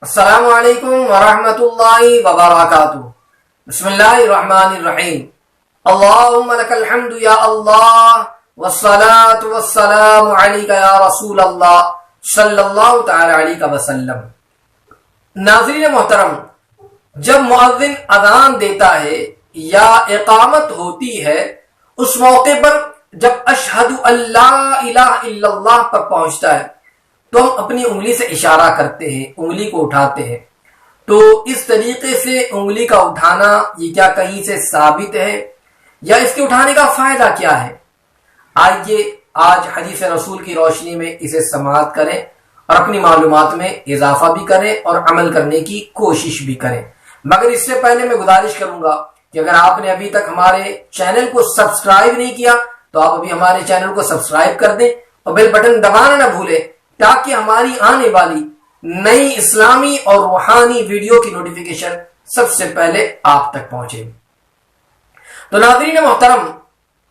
السلام علیکم ورحمۃ اللہ وبرکاتہ۔ بسم اللہ الرحمن الرحیم۔ اللہم لک الحمد یا اللہ والصلاة والسلام علیک یا رسول اللہ صلی اللہ تعالی علیہ وسلم۔ ناظرین محترم، جب مؤذن اذان دیتا ہے یا اقامت ہوتی ہے، اس موقع پر جب اشہد ان لا الہ الا اللہ پر پہنچتا ہے تو ہم اپنی انگلی سے اشارہ کرتے ہیں، انگلی کو اٹھاتے ہیں۔ تو اس طریقے سے انگلی کا اٹھانا یہ کیا کہیں سے ثابت ہے یا اس کے اٹھانے کا فائدہ کیا ہے؟ آئیے آج حدیث رسول کی روشنی میں اسے سماعت کریں اور اپنی معلومات میں اضافہ بھی کریں اور عمل کرنے کی کوشش بھی کریں۔ مگر اس سے پہلے میں گزارش کروں گا کہ اگر آپ نے ابھی تک ہمارے چینل کو سبسکرائب نہیں کیا تو آپ ابھی ہمارے چینل کو سبسکرائب کر دیں اور بیل بٹن دبانا نہ بھولیں تاکہ ہماری آنے والی نئی اسلامی اور روحانی ویڈیو کی نوٹیفیکیشن سب سے پہلے آپ تک پہنچے۔ تو ناظرین محترم،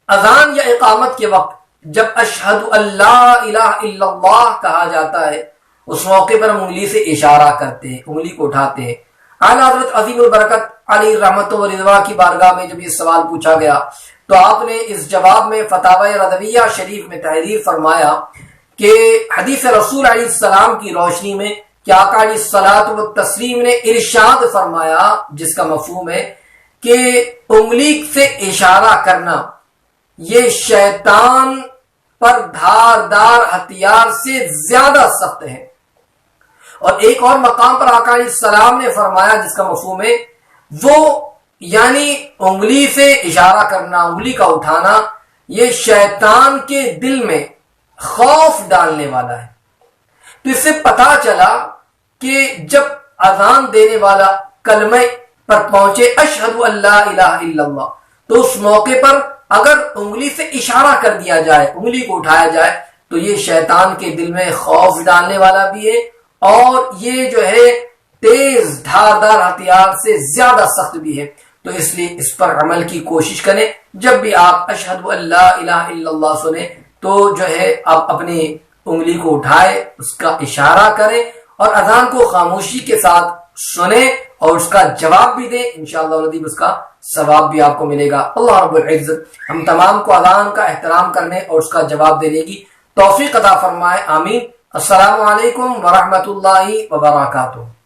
اذان یا اقامت کے وقت جب اشہد ان لا الہ الا اللہ کہا جاتا ہے، اس موقع پر ہم انگلی سے اشارہ کرتے ہیں، انگلی کو اٹھاتے ہیں۔ اعلیٰ حضرت عظیم البرکت علی رحمت و رضوا کی بارگاہ میں جب یہ سوال پوچھا گیا تو آپ نے اس جواب میں فتاوی رضویہ شریف میں تحریر فرمایا کہ حدیث رسول علیہ السلام کی روشنی میں کہ آقا علیہ الصلوۃ والتسلیم نے ارشاد فرمایا، جس کا مفہوم ہے کہ انگلی سے اشارہ کرنا یہ شیطان پر دھاردار ہتھیار سے زیادہ سخت ہے۔ اور ایک اور مقام پر آقا علیہ السلام نے فرمایا جس کا مفہوم ہے وہ یعنی انگلی سے اشارہ کرنا، انگلی کا اٹھانا یہ شیطان کے دل میں خوف ڈالنے والا ہے۔ تو اس سے پتا چلا کہ جب اذان دینے والا کلمہ پر پہنچے اشہد ان لا الہ الا اللہ تو اس موقع پر اگر انگلی سے اشارہ کر دیا جائے، انگلی کو اٹھایا جائے تو یہ شیطان کے دل میں خوف ڈالنے والا بھی ہے اور یہ جو ہے تیز دھاردار ہتھیار سے زیادہ سخت بھی ہے۔ تو اس لیے اس پر عمل کی کوشش کریں۔ جب بھی آپ اشہد ان لا الہ الا اللہ سنیں تو جو ہے آپ اپنی انگلی کو اٹھائے، اس کا اشارہ کریں اور اذان کو خاموشی کے ساتھ سنیں اور اس کا جواب بھی دیں۔ انشاءاللہ العظیم اس کا ثواب بھی آپ کو ملے گا۔ اللہ رب العزت ہم تمام کو اذان کا احترام کرنے اور اس کا جواب دینے کی توفیق عطا فرمائے، آمین۔ السلام علیکم ورحمۃ اللہ وبرکاتہ۔